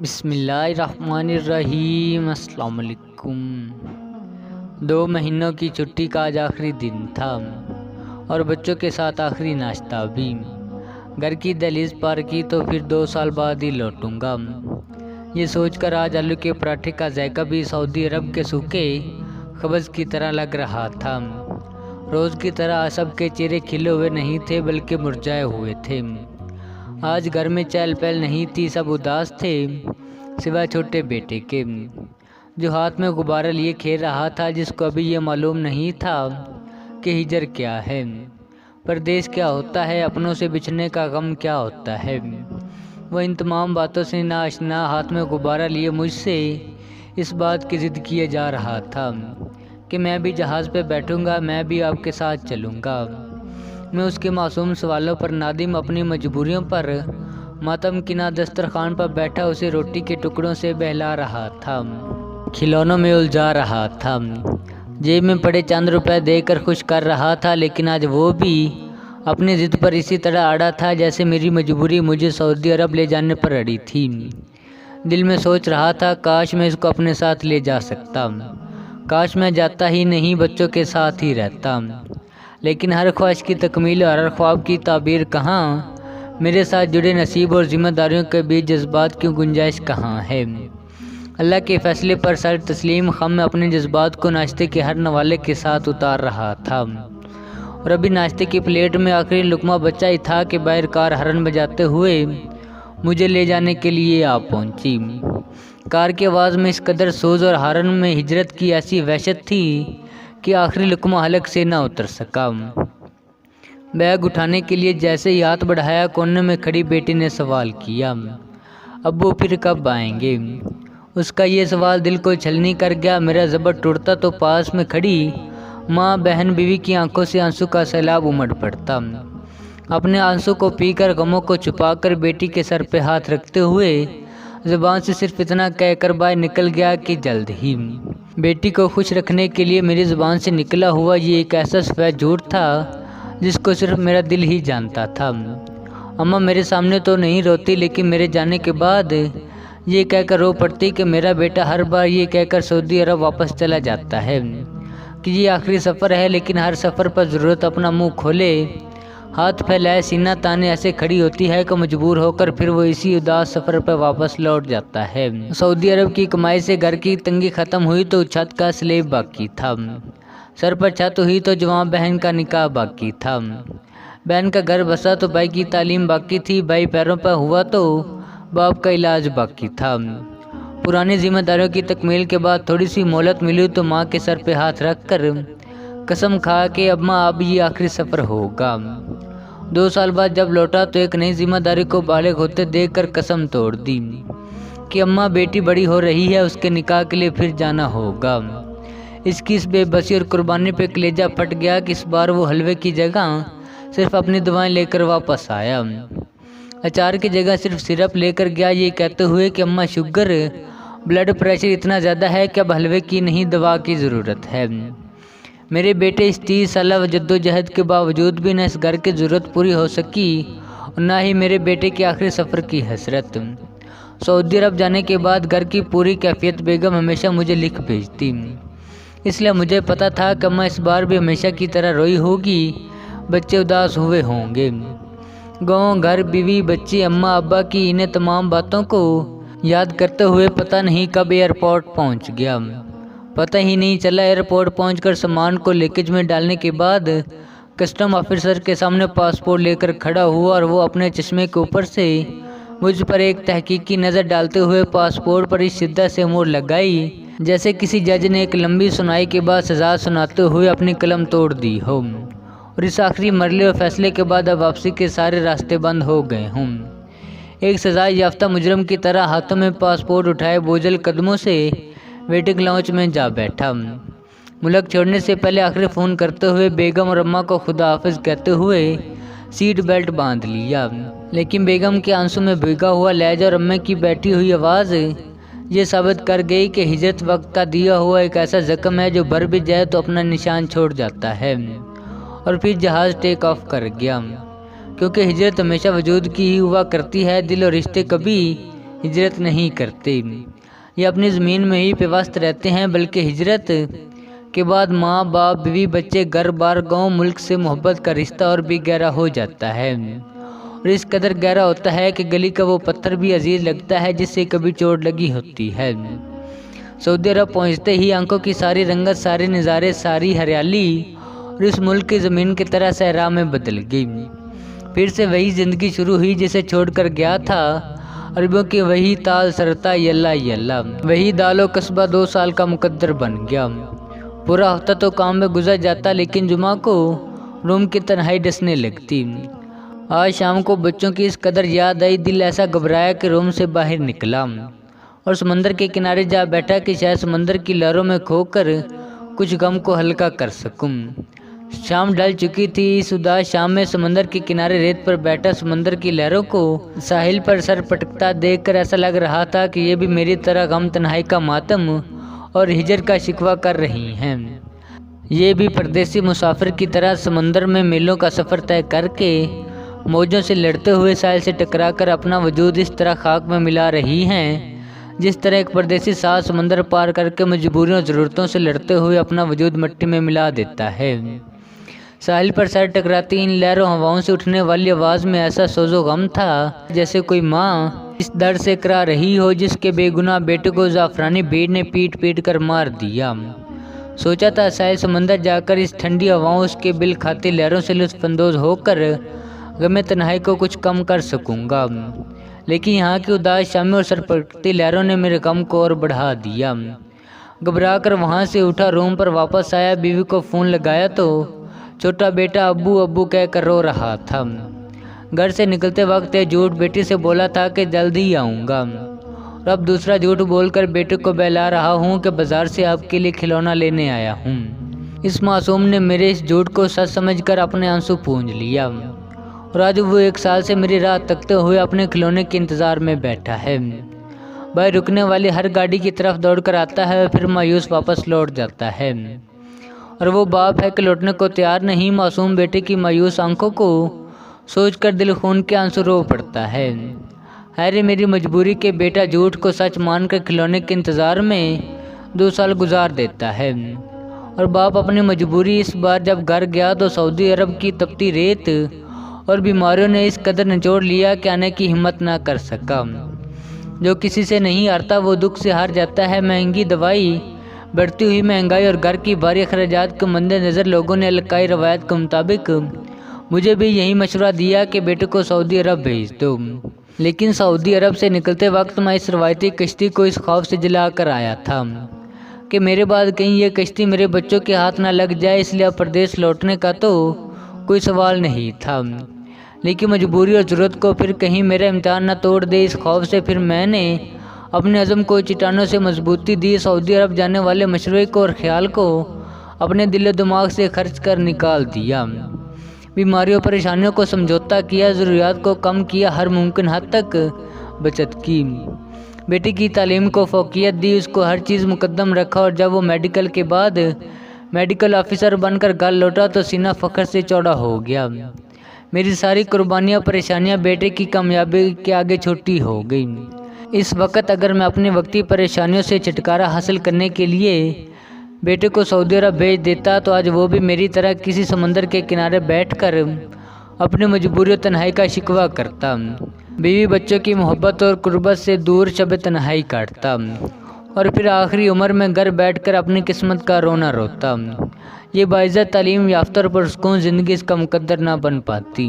بسم اللہ الرحمن الرحیم۔ السلام علیکم۔ 2 مہینوں کی چھٹی کا آج آخری دن تھا اور بچوں کے ساتھ آخری ناشتہ بھی۔ گھر کی دہلیز پار کی تو پھر 2 سال بعد ہی لوٹوں گا، یہ سوچ کر آج آلو کے پراٹھے کا ذائقہ بھی سعودی عرب کے سوکھے خبز کی طرح لگ رہا تھا۔ روز کی طرح سب کے چہرے کھلے ہوئے نہیں تھے بلکہ مرجھائے ہوئے تھے۔ آج گھر میں چہل پہل نہیں تھی، سب اداس تھے سوائے چھوٹے بیٹے کے، جو ہاتھ میں غبارہ لیے کھیل رہا تھا، جس کو ابھی یہ معلوم نہیں تھا کہ ہجر کیا ہے، پردیس کیا ہوتا ہے، اپنوں سے بچھڑنے کا غم کیا ہوتا ہے۔ وہ ان تمام باتوں سے ناآشنا ہاتھ میں غبارہ لیے مجھ سے اس بات کی ضد کیے جا رہا تھا کہ میں بھی جہاز پہ بیٹھوں گا، میں بھی آپ کے ساتھ چلوں گا۔ میں اس کے معصوم سوالوں پر نادم، اپنی مجبوریوں پر ماتم کنا دسترخوان پر بیٹھا اسے روٹی کے ٹکڑوں سے بہلا رہا تھا، کھلونوں میں الجھا رہا تھا، جیب میں پڑے چند روپے دے کر خوش کر رہا تھا، لیکن آج وہ بھی اپنی ضد پر اسی طرح اڑا تھا جیسے میری مجبوری مجھے سعودی عرب لے جانے پر اڑی تھی۔ دل میں سوچ رہا تھا کاش میں اس کو اپنے ساتھ لے جا سکتا، کاش میں جاتا ہی نہیں بچوں کے ساتھ ہی رہتا، لیکن ہر خواہش کی تکمیل اور ہر خواب کی تعبیر کہاں، میرے ساتھ جڑے نصیب اور ذمہ داریوں کے بیچ جذبات کی گنجائش کہاں ہے۔ اللہ کے فیصلے پر سر تسلیم خم میں اپنے جذبات کو ناشتے کے ہر نوالے کے ساتھ اتار رہا تھا، اور ابھی ناشتے کی پلیٹ میں آخری لقمہ بچا ہی تھا کہ باہر کار ہارن بجاتے ہوئے مجھے لے جانے کے لیے آ پہنچی۔ کار کی آواز میں اس قدر سوز اور ہارن میں ہجرت کی ایسی وحشت تھی کہ آخری لقمہ حلق سے نہ اتر سکا۔ بیگ اٹھانے کے لیے جیسے ہی ہاتھ بڑھایا، کونے میں کھڑی بیٹی نے سوال کیا، ابو پھر کب آئیں گے؟ اس کا یہ سوال دل کو چھلنی کر گیا۔ میرا زبر ٹوٹتا تو پاس میں کھڑی ماں، بہن، بیوی کی آنکھوں سے آنسو کا سیلاب امڑ پڑتا۔ اپنے آنسو کو پی کر، غموں کو چھپا کر، بیٹی کے سر پہ ہاتھ رکھتے ہوئے زبان سے صرف اتنا کہہ کر باہر نکل گیا کہ جلد ہی۔ بیٹی کو خوش رکھنے کے لیے میری زبان سے نکلا ہوا یہ ایک ایسا سفید جھوٹ تھا جس کو صرف میرا دل ہی جانتا تھا۔ اماں میرے سامنے تو نہیں روتی، لیکن میرے جانے کے بعد یہ کہہ کر رو پڑتی کہ میرا بیٹا ہر بار یہ کہہ کر سعودی عرب واپس چلا جاتا ہے کہ یہ آخری سفر ہے، لیکن ہر سفر پر ضرورت اپنا منہ کھولے، ہاتھ پھیلائے، سینہ تانے ایسے کھڑی ہوتی ہے کہ مجبور ہو کر پھر وہ اسی اداس سفر پر واپس لوٹ جاتا ہے۔ سعودی عرب کی کمائی سے گھر کی تنگی ختم ہوئی تو چھت کا سلیب باقی تھا، سر پر چھت ہوئی تو جوان بہن کا نکاح باقی تھا، بہن کا گھر بسا تو بھائی کی تعلیم باقی تھی، بھائی پیروں پر ہوا تو باپ کا علاج باقی تھا۔ پرانی ذمہ داریوں کی تکمیل کے بعد تھوڑی سی مہلت ملی تو ماں کے سر پہ ہاتھ رکھ کر قسم کھا کہ اب ماں اب یہ آخری سفر ہوگا۔ 2 سال بعد جب لوٹا تو ایک نئی ذمہ داری کو بالغ ہوتے دیکھ کر قسم توڑ دی کہ اماں بیٹی بڑی ہو رہی ہے، اس کے نکاح کے لیے پھر جانا ہوگا۔ اس کی اس بے بسی اور قربانی پہ کلیجہ پھٹ گیا کہ اس بار وہ حلوے کی جگہ صرف اپنی دعائیں لے کر واپس آیا، اچار کی جگہ صرف سرپ لے کر گیا، یہ کہتے ہوئے کہ اماں شوگر، بلڈ پریشر اتنا زیادہ ہے کہ اب حلوے کی نہیں دوا کی ضرورت ہے۔ میرے بیٹے اس 30 سالہ جدوجہد کے باوجود بھی نہ اس گھر کی ضرورت پوری ہو سکی اور نہ ہی میرے بیٹے کے آخری سفر کی حسرت۔ سعودی عرب جانے کے بعد گھر کی پوری کیفیت بیگم ہمیشہ مجھے لکھ بھیجتی، اس لیے مجھے پتا تھا کہ اماں اس بار بھی ہمیشہ کی طرح روئی ہوگی، بچے اداس ہوئے ہوں گے۔ گاؤں، گھر، بیوی، بچی، اماں، ابا کی انہیں تمام باتوں کو یاد کرتے ہوئے پتہ نہیں کب ایئرپورٹ پہنچ گیا۔ پتہ ہی نہیں چلا۔ ایئرپورٹ پہنچ کر سامان کو لیکیج میں ڈالنے کے بعد کسٹم آفیسر کے سامنے پاسپورٹ لے کر کھڑا ہوا اور وہ اپنے چشمے کے اوپر سے مجھ پر ایک تحقیقی نظر ڈالتے ہوئے پاسپورٹ پر اس شدت سے مہر لگائی جیسے کسی جج نے ایک لمبی سنائی کے بعد سزا سناتے ہوئے اپنی قلم توڑ دی ہو، اور اس آخری مرحلے اور فیصلے کے بعد اب واپسی کے سارے راستے بند ہو گئے ہوں۔ ایک سزا یافتہ مجرم کی طرح ہاتھوں میں پاسپورٹ اٹھائے بوجھل قدموں سے ویٹنگ لاؤنج میں جا بیٹھا، ملک چھوڑنے سے پہلے آخری فون کرتے ہوئے بیگم اور اماں کو خدا حافظ کہتے ہوئے سیٹ بیلٹ باندھ لیا، لیکن بیگم کے آنسو میں بھیگا ہوا لہجہ اور اماں کی بیٹھی ہوئی آواز یہ ثابت کر گئی کہ ہجرت وقت کا دیا ہوا ایک ایسا زخم ہے جو بھر بھی جائے تو اپنا نشان چھوڑ جاتا ہے۔ اور پھر جہاز ٹیک آف کر گیا، کیونکہ ہجرت ہمیشہ وجود کی ہی ہوا کرتی ہے، دل اور رشتے کبھی ہجرت نہیں کرتے، یہ اپنی زمین میں ہی پیوست رہتے ہیں، بلکہ ہجرت کے بعد ماں باپ بیوی بچے گھر بار گاؤں ملک سے محبت کا رشتہ اور بھی گہرا ہو جاتا ہے، اور اس قدر گہرا ہوتا ہے کہ گلی کا وہ پتھر بھی عزیز لگتا ہے جس سے کبھی چوٹ لگی ہوتی ہے۔ سعودی عرب پہنچتے ہی آنکھوں کی ساری رنگت، سارے نظارے، ساری ہریالی اور اس ملک کی زمین کی طرح صحرا میں بدل گئی۔ پھر سے وہی زندگی شروع ہوئی جسے چھوڑ کر گیا تھا، عربوں کی وہی تال سرتا یلا یلا، وہی دال و قصبہ 2 سال کا مقدر بن گیا۔ پورا ہفتہ تو کام میں گزر جاتا، لیکن جمعہ کو روم کی تنہائی ڈسنے لگتی۔ آج شام کو بچوں کی اس قدر یاد آئی، دل ایسا گھبرایا کہ روم سے باہر نکلا اور سمندر کے کنارے جا بیٹھا کہ شاید سمندر کی لہروں میں کھو کر کچھ غم کو ہلکا کر سکوں۔ شام ڈھل چکی تھی، اس اداس شام میں سمندر کے کنارے ریت پر بیٹھا سمندر کی لہروں کو ساحل پر سر پٹکتا دیکھ کر ایسا لگ رہا تھا کہ یہ بھی میری طرح غم، تنہائی کا ماتم اور ہجر کا شکوہ کر رہی ہیں۔ یہ بھی پردیسی مسافر کی طرح سمندر میں میلوں کا سفر طے کر کے موجوں سے لڑتے ہوئے ساحل سے ٹکرا کر اپنا وجود اس طرح خاک میں ملا رہی ہیں جس طرح ایک پردیسی ساتھ سمندر پار کر کے مجبوریوں اور ضرورتوں سے لڑتے ہوئے اپنا وجود مٹی میں ملا دیتا ہے۔ ساحل پر سر ٹکراتی ان لہروں ہواؤں سے اٹھنے والی آواز میں ایسا سوز و غم تھا جیسے کوئی ماں اس درد سے کرا رہی ہو جس کے بے گناہ بیٹے کو زعفرانی بھیڑ نے پیٹ پیٹ کر مار دیا۔ سوچا تھا ساحل سمندر جا کر اس ٹھنڈی ہواؤں، اس کے بل کھاتی لہروں سے لطف اندوز ہو کر غم تنہائی کو کچھ کم کر سکوں گا، لیکن یہاں کی اداس شاموں اور سر پٹکتی لہروں نے میرے غم کو اور بڑھا دیا۔ گھبرا کر وہاں سے اٹھا، روم پر واپس آیا، بیوی کو فون لگایا تو چھوٹا بیٹا ابو ابو کہہ کر رو رہا تھا۔ گھر سے نکلتے وقت یہ جھوٹ بیٹی سے بولا تھا کہ جلد ہی آؤں گا، اور اب دوسرا جھوٹ بول کر بیٹے کو بہلا رہا ہوں کہ بازار سے آپ کے لیے کھلونا لینے آیا ہوں۔ اس معصوم نے میرے اس جھوٹ کو سچ سمجھ کر اپنے آنسو پونجھ لیا، اور آج وہ 1 سال سے میری راہ تکتے ہوئے اپنے کھلونے کے انتظار میں بیٹھا ہے۔ بھائی رکنے والی ہر گاڑی کی طرف دوڑ کر آتا ہے، پھر مایوس واپس لوٹ جاتا ہے، اور وہ باپ ہے کہ لوٹنے کو تیار نہیں۔ معصوم بیٹے کی مایوس آنکھوں کو سوچ کر دل خون کے آنسو رو پڑتا ہے۔ ہے میری مجبوری کہ بیٹا جھوٹ کو سچ مان کر کھلونے کے انتظار میں 2 سال گزار دیتا ہے، اور باپ اپنی مجبوری اس بار جب گھر گیا تو سعودی عرب کی تپتی ریت اور بیماریوں نے اس قدر نچوڑ لیا کہ آنے کی ہمت نہ کر سکا۔ جو کسی سے نہیں ہارتا وہ دکھ سے ہار جاتا ہے۔ مہنگی دوائی، بڑھتی ہوئی مہنگائی اور گھر کی بھاری اخراجات کے مد نظر لوگوں نے القائی روایت کے مطابق مجھے بھی یہی مشورہ دیا کہ بیٹے کو سعودی عرب بھیج دو، لیکن سعودی عرب سے نکلتے وقت میں اس روایتی کشتی کو اس خوف سے جلا کر آیا تھا کہ میرے بعد کہیں یہ کشتی میرے بچوں کے ہاتھ نہ لگ جائے، اس لیے پردیس لوٹنے کا تو کوئی سوال نہیں تھا، لیکن مجبوری اور ضرورت کو پھر کہیں میرا امتحان نہ توڑ دے، اس خوف سے پھر میں نے اپنے عزم کو چٹانوں سے مضبوطی دی۔ سعودی عرب جانے والے مشورے کو اور خیال کو اپنے دل و دماغ سے خرچ کر نکال دیا، بیماریوں پریشانیوں کو سمجھوتا کیا، ضروریات کو کم کیا، ہر ممکن حد تک بچت کی، بیٹی کی تعلیم کو فوقیت دی، اس کو ہر چیز مقدم رکھا، اور جب وہ میڈیکل کے بعد میڈیکل آفیسر بن کر گھر لوٹا تو سینہ فخر سے چوڑا ہو گیا۔ میری ساری قربانیاں پریشانیاں بیٹے کی کامیابی کے آگے چھوٹی ہو گئی۔ اس وقت اگر میں اپنی وقتی پریشانیوں سے چھٹکارا حاصل کرنے کے لیے بیٹے کو سعودی عرب بھیج دیتا تو آج وہ بھی میری طرح کسی سمندر کے کنارے بیٹھ کر اپنی مجبوری و تنہائی کا شکوہ کرتا، بیوی بچوں کی محبت اور قربت سے دور شب تنہائی کاٹتا، اور پھر آخری عمر میں گھر بیٹھ کر اپنی قسمت کا رونا روتا۔ یہ باعزت تعلیم یافتہ اور پرسکون زندگی اس کا مقدر نہ بن پاتی۔